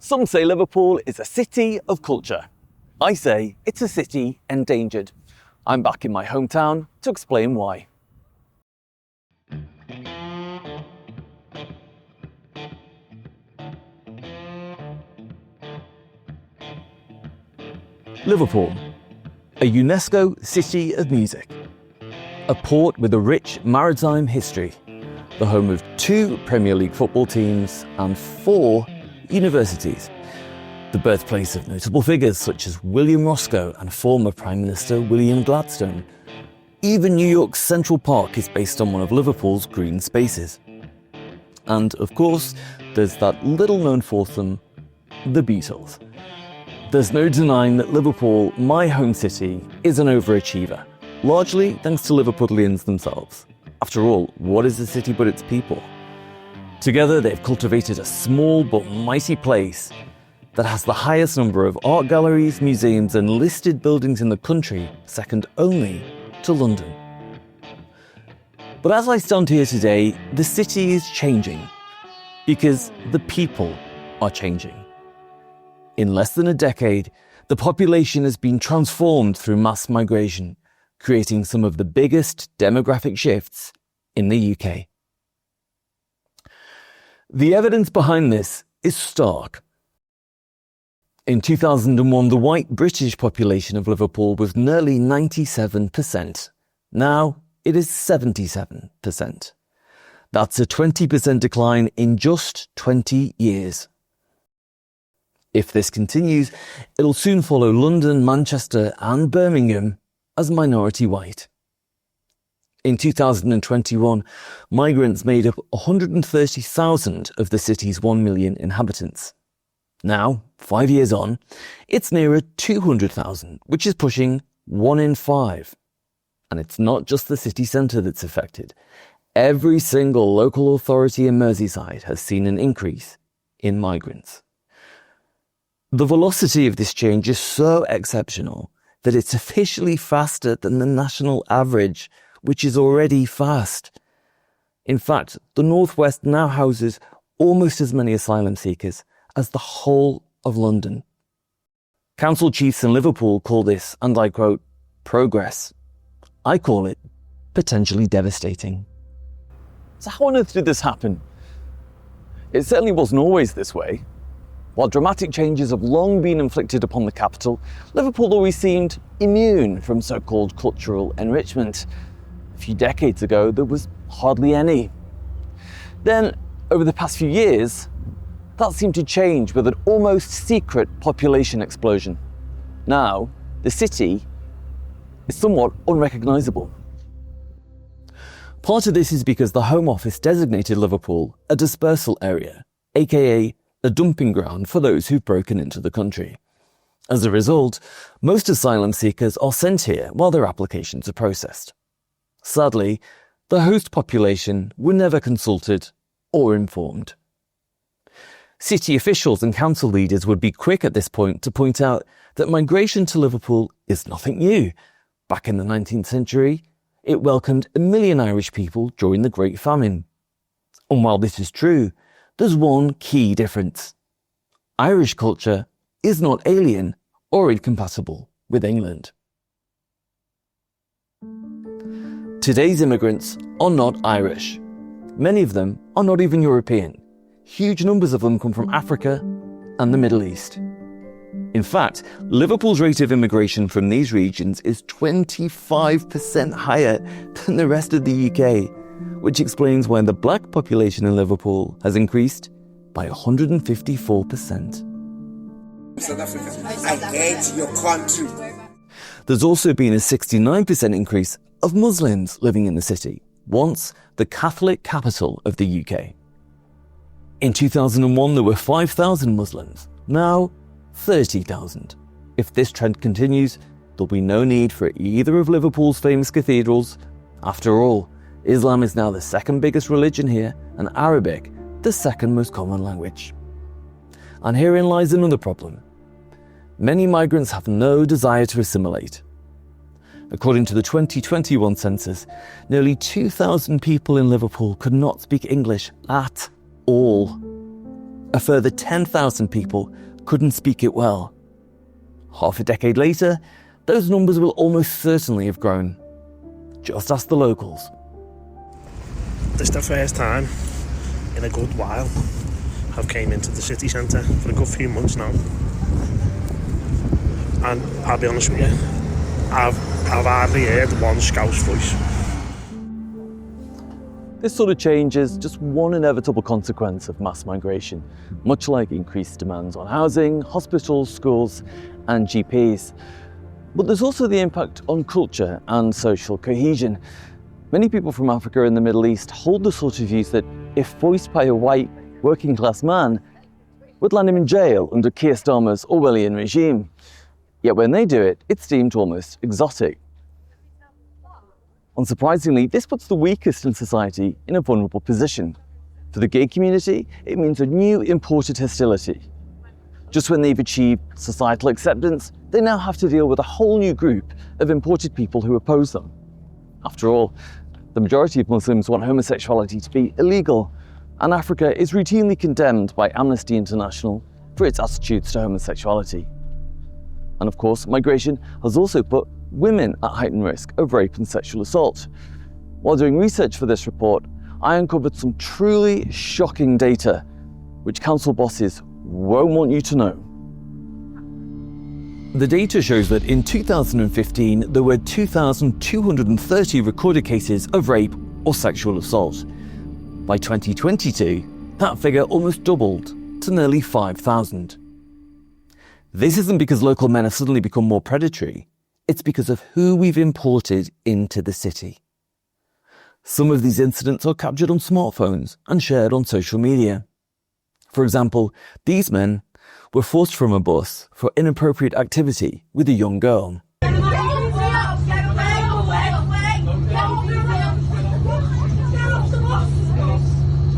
Some say Liverpool is a city of culture. I say it's a city endangered. I'm back in my hometown to explain why. Liverpool, a UNESCO City of Music. A port with a rich maritime history, the home of 2 Premier League football teams and 4 universities. The birthplace of notable figures such as William Roscoe and former Prime Minister William Gladstone. Even New York's Central Park is based on one of Liverpool's green spaces. And of course, there's that little-known foursome, the Beatles. There's no denying that Liverpool, my home city, is an overachiever, largely thanks to Liverpudlians themselves. After all, what is a city but its people? Together, they've cultivated a small but mighty place that has the highest number of art galleries, museums, and listed buildings in the country, second only to London. But as I stand here today, the city is changing because the people are changing. In less than a decade, the population has been transformed through mass migration, creating some of the biggest demographic shifts in the UK. The evidence behind this is stark. In 2001, the white British population of Liverpool was nearly 97%. Now it is 77%. That's a 20% decline in just 20 years. If this continues, it'll soon follow London, Manchester and Birmingham as minority white. In 2021, migrants made up 130,000 of the city's 1 million inhabitants. Now, 5 years on, it's nearer 200,000, which is pushing 1 in 5. And it's not just the city centre that's affected. Every single local authority in Merseyside has seen an increase in migrants. The velocity of this change is so exceptional that it's officially faster than the national average, which is already fast. In fact, the Northwest now houses almost as many asylum seekers as the whole of London. Council chiefs in Liverpool call this, and I quote, progress. I call it potentially devastating. So how on earth did this happen? It certainly wasn't always this way. While dramatic changes have long been inflicted upon the capital, Liverpool always seemed immune from so-called cultural enrichment. A few decades ago, there was hardly any. Then, over the past few years, that seemed to change with an almost secret population explosion. Now, the city is somewhat unrecognisable. Part of this is because the Home Office designated Liverpool a dispersal area, aka a dumping ground for those who've broken into the country. As a result, most asylum seekers are sent here while their applications are processed. Sadly, the host population were never consulted or informed. City officials and council leaders would be quick at this point to point out that migration to Liverpool is nothing new. Back in the 19th century, it welcomed 1 million Irish people during the Great Famine. And while this is true, there's one key difference. Irish culture is not alien or incompatible with England. Today's immigrants are not Irish. Many of them are not even European. Huge numbers of them come from Africa and the Middle East. In fact, Liverpool's rate of immigration from these regions is 25% higher than the rest of the UK, which explains why the black population in Liverpool has increased by 154%. South Africa, I hate your country. There's also been a 69% increase of Muslims living in the city, once the Catholic capital of the UK. In 2001, there were 5,000 Muslims. Now, 30,000. If this trend continues, there'll be no need for either of Liverpool's famous cathedrals. After all, Islam is now the second biggest religion here, and Arabic the second most common language. And herein lies another problem. Many migrants have no desire to assimilate. According to the 2021 census, nearly 2,000 people in Liverpool could not speak English at all. A further 10,000 people couldn't speak it well. Half a decade later, those numbers will almost certainly have grown. Just ask the locals. This is the first time in a good while I've came into the city centre for a good few months now. And I'll be honest with you, I've hardly heard one Scouse voice. This sort of change is just one inevitable consequence of mass migration, much like increased demands on housing, hospitals, schools, and GPs. But there's also the impact on culture and social cohesion. Many people from Africa and the Middle East hold the sort of views that, if voiced by a white, working-class man, would land him in jail under Keir Starmer's Orwellian regime. Yet when they do it, it's deemed almost exotic. Unsurprisingly, this puts the weakest in society in a vulnerable position. For the gay community, it means a new imported hostility. Just when they've achieved societal acceptance, they now have to deal with a whole new group of imported people who oppose them. After all, the majority of Muslims want homosexuality to be illegal, and Africa is routinely condemned by Amnesty International for its attitudes to homosexuality. And of course, migration has also put women at heightened risk of rape and sexual assault. While doing research for this report, I uncovered some truly shocking data, which council bosses won't want you to know. The data shows that in 2015, there were 2,230 recorded cases of rape or sexual assault. By 2022, that figure almost doubled to nearly 5,000. This isn't because local men have suddenly become more predatory. It's because of who we've imported into the city. Some of these incidents are captured on smartphones and shared on social media. For example, these men were forced from a bus for inappropriate activity with a young girl.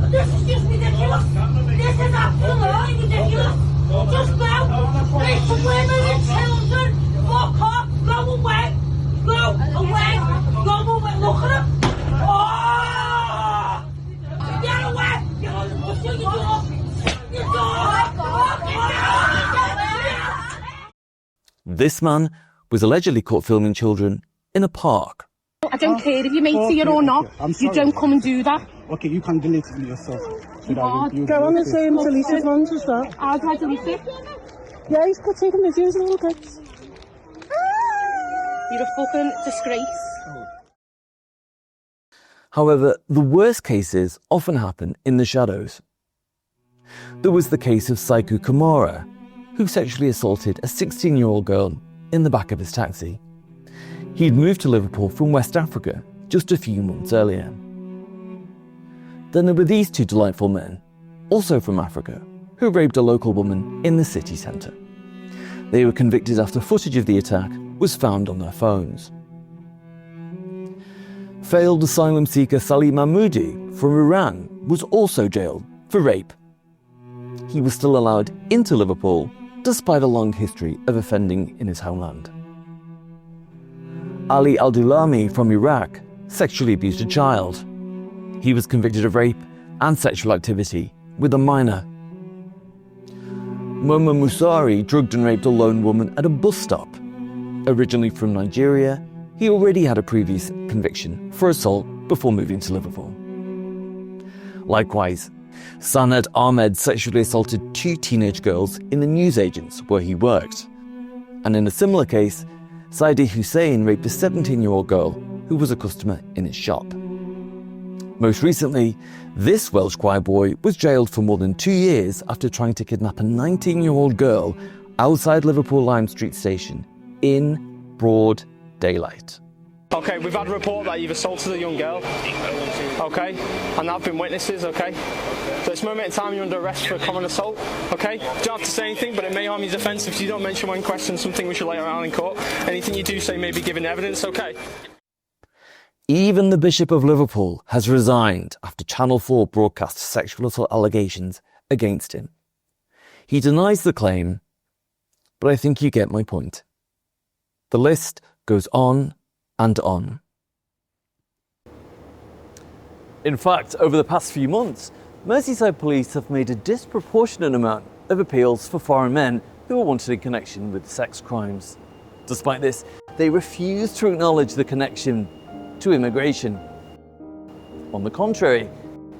This is just ridiculous. This is absolutely ridiculous. Just go. It's women and children. Fuck off. Go away. Go away. Go away. Look at him. Oh! Get away. Get on the bus. Get off. This man was allegedly caught filming children in a park. I don't care if you mate here or not. You don't come and do that. Okay, you can delete it yourself. Go on and say him delete his ones as well. I'll try to delete it. Yeah, he's got taking videos and all that. You're a fucking disgrace. However, the worst cases often happen in the shadows. There was the case of Saiku Kamara, who sexually assaulted a 16-year-old girl in the back of his taxi. He'd moved to Liverpool from West Africa just a few months earlier. Then there were these two delightful men, also from Africa, who raped a local woman in the city centre. They were convicted after footage of the attack was found on their phones. Failed asylum seeker Salih Mahmoudi from Iran was also jailed for rape. He was still allowed into Liverpool despite a long history of offending in his homeland. Ali Al-Dulami from Iraq sexually abused a child. He was convicted of rape and sexual activity with a minor. Moma Musari drugged and raped a lone woman at a bus stop. Originally from Nigeria, he already had a previous conviction for assault before moving to Liverpool. Likewise, Sanad Ahmed sexually assaulted two teenage girls in the newsagents where he worked. And in a similar case, Saidi Hussein raped a 17-year-old girl who was a customer in his shop. Most recently, this Welsh choir boy was jailed for more than 2 years after trying to kidnap a 19-year-old girl outside Liverpool Lime Street Station in broad daylight. Okay, we've had a report that you've assaulted a young girl. Okay, and there have been witnesses, okay? So at this moment in time you're under arrest for a common assault, okay? You don't have to say anything, but it may harm your defence if you don't mention when questioned something which will later on in court. Anything you do say may be given evidence, okay? Even the Bishop of Liverpool has resigned after Channel 4 broadcast sexual assault allegations against him. He denies the claim, but I think you get my point. The list goes on and on. In fact, over the past few months, Merseyside police have made a disproportionate amount of appeals for foreign men who are wanted in connection with sex crimes. Despite this, they refuse to acknowledge the connection to immigration. On the contrary,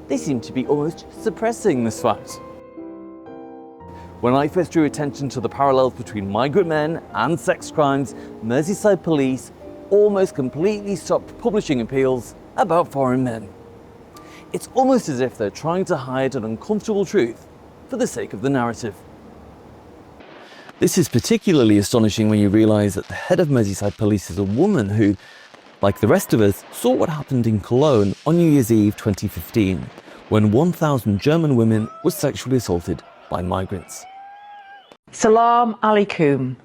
they seem to be almost suppressing this fact. When I first drew attention to the parallels between migrant men and sex crimes, Merseyside police almost completely stopped publishing appeals about foreign men. It's almost as if they're trying to hide an uncomfortable truth for the sake of the narrative. This is particularly astonishing when you realise that the head of Merseyside police is a woman who, like the rest of us, saw what happened in Cologne on New Year's Eve 2015, when 1,000 German women were sexually assaulted by migrants. Salam alaikum.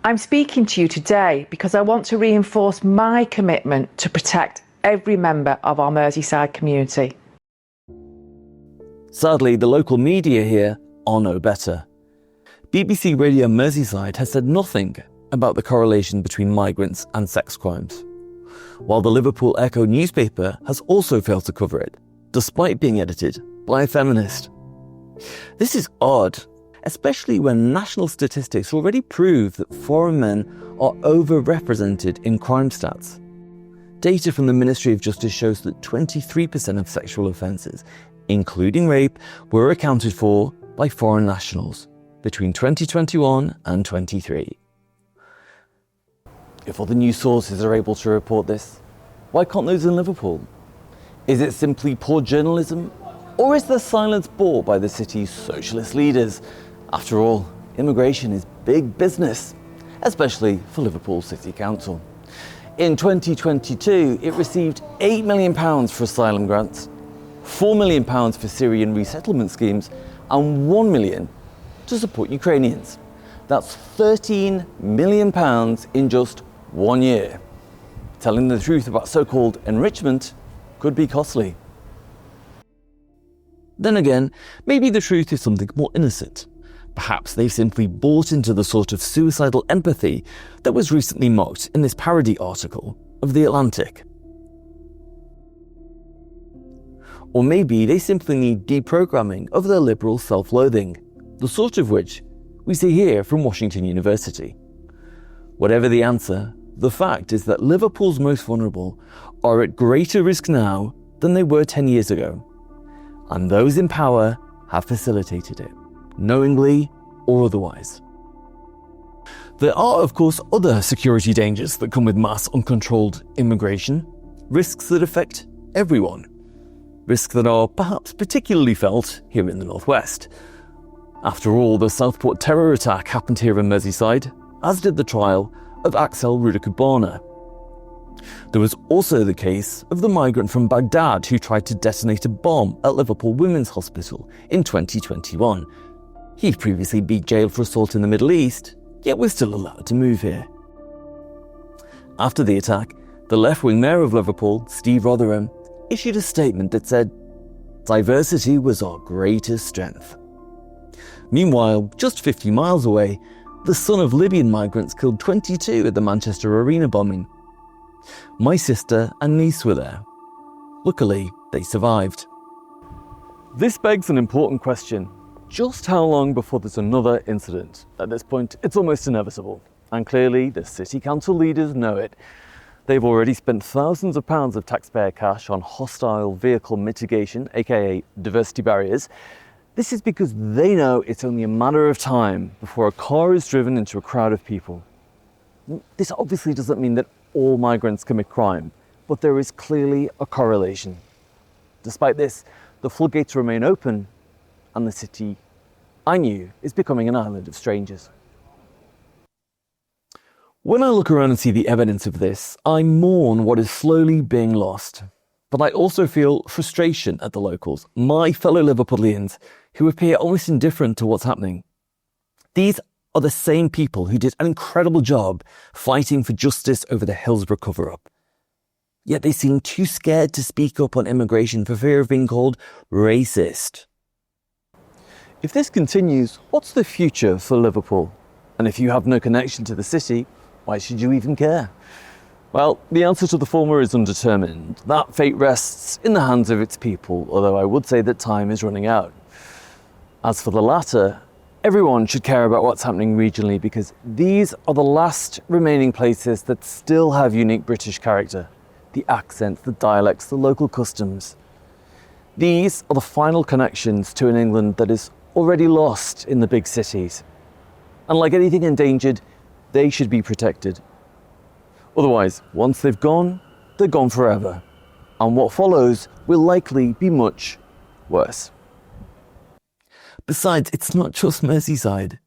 I'm speaking to you today because I want to reinforce my commitment to protect every member of our Merseyside community. Sadly, the local media here are no better. BBC Radio Merseyside has said nothing about the correlation between migrants and sex crimes, while the Liverpool Echo newspaper has also failed to cover it, despite being edited by a feminist. This is odd, especially when national statistics already prove that foreign men are overrepresented in crime stats. Data from the Ministry of Justice shows that 23% of sexual offences, including rape, were accounted for by foreign nationals between 2021 and 23. If other news sources are able to report this, why can't those in Liverpool? Is it simply poor journalism? Or is their silence bought by the city's socialist leaders? After all, immigration is big business, especially for Liverpool City Council. In 2022, it received £8 million for asylum grants, £4 million for Syrian resettlement schemes, and £1 million to support Ukrainians. That's £13 million in just 1 year. Telling the truth about so-called enrichment could be costly. Then again, maybe the truth is something more innocent. Perhaps they've simply bought into the sort of suicidal empathy that was recently mocked in this parody article of The Atlantic. Or maybe they simply need deprogramming of their liberal self-loathing, the sort of which we see here from Washington University. Whatever the answer, the fact is that Liverpool's most vulnerable are at greater risk now than they were 10 years ago. And those in power have facilitated it, knowingly or otherwise. There are, of course, other security dangers that come with mass uncontrolled immigration, risks that affect everyone, risks that are perhaps particularly felt here in the Northwest. After all, the Southport terror attack happened here in Merseyside, as did the trial of Axel Rudakubana. There was also the case of the migrant from Baghdad who tried to detonate a bomb at Liverpool Women's Hospital in 2021. He'd previously been jailed for assault in the Middle East, yet was still allowed to move here. After the attack, the left-wing mayor of Liverpool, Steve Rotherham, issued a statement that said, "Diversity was our greatest strength." Meanwhile, just 50 miles away, the son of Libyan migrants killed 22 at the Manchester Arena bombing. My sister and niece were there. Luckily, they survived. This begs an important question. Just how long before there's another incident? At this point, it's almost inevitable. And clearly, the city council leaders know it. They've already spent thousands of pounds of taxpayer cash on hostile vehicle mitigation, aka diversity barriers. This is because they know it's only a matter of time before a car is driven into a crowd of people. This obviously doesn't mean that all migrants commit crime, but there is clearly a correlation. Despite this, the floodgates remain open, and the city I knew is becoming an island of strangers. When I look around and see the evidence of this, I mourn what is slowly being lost. But I also feel frustration at the locals, my fellow Liverpoolians, who appear almost indifferent to what's happening. These are the same people who did an incredible job fighting for justice over the Hillsborough cover-up. Yet they seem too scared to speak up on immigration for fear of being called racist. If this continues, what's the future for Liverpool? And if you have no connection to the city, why should you even care? Well, the answer to the former is undetermined. That fate rests in the hands of its people, although I would say that time is running out. As for the latter, everyone should care about what's happening regionally because these are the last remaining places that still have unique British character. The accents, the dialects, the local customs. These are the final connections to an England that is already lost in the big cities. And like anything endangered, they should be protected. Otherwise, once they're gone forever. And what follows will likely be much worse. Besides, it's not just Merseyside.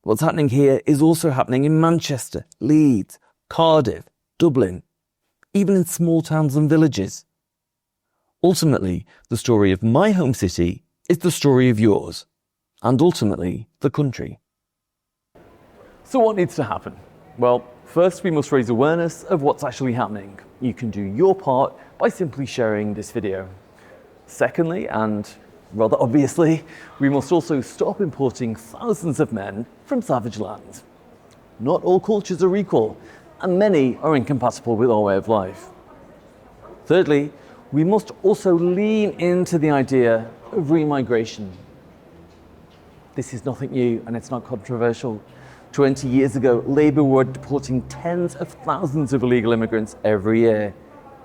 What's happening here is also happening in Manchester, Leeds, Cardiff, Dublin, even in small towns and villages. Ultimately, the story of my home city is the story of yours, and ultimately, the country. So what needs to happen? Well, first we must raise awareness of what's actually happening. You can do your part by simply sharing this video. Secondly, and rather obviously, we must also stop importing thousands of men from savage lands. Not all cultures are equal, and many are incompatible with our way of life. Thirdly, we must also lean into the idea of remigration. This is nothing new and it's not controversial. 20 years ago, Labour were deporting tens of thousands of illegal immigrants every year.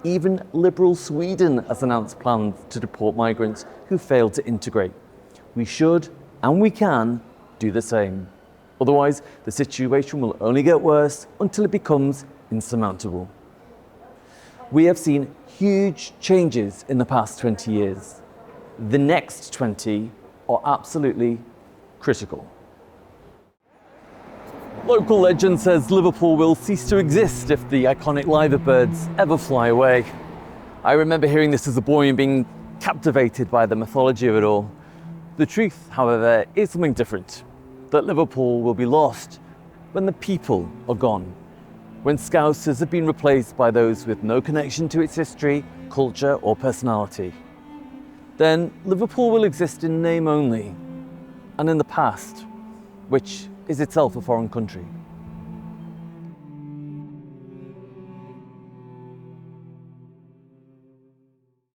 Even liberal Sweden has announced plans to deport migrants who failed to integrate. We should, and we can, do the same. Otherwise, the situation will only get worse until it becomes insurmountable. We have seen huge changes in the past 20 years. The next 20 are absolutely critical. Local legend says Liverpool will cease to exist if the iconic liver birds ever fly away. I remember hearing this as a boy and being captivated by the mythology of it all. The truth, however, is something different. That Liverpool will be lost when the people are gone. When Scousers have been replaced by those with no connection to its history, culture or personality. Then Liverpool will exist in name only, and in the past, which is itself a foreign country.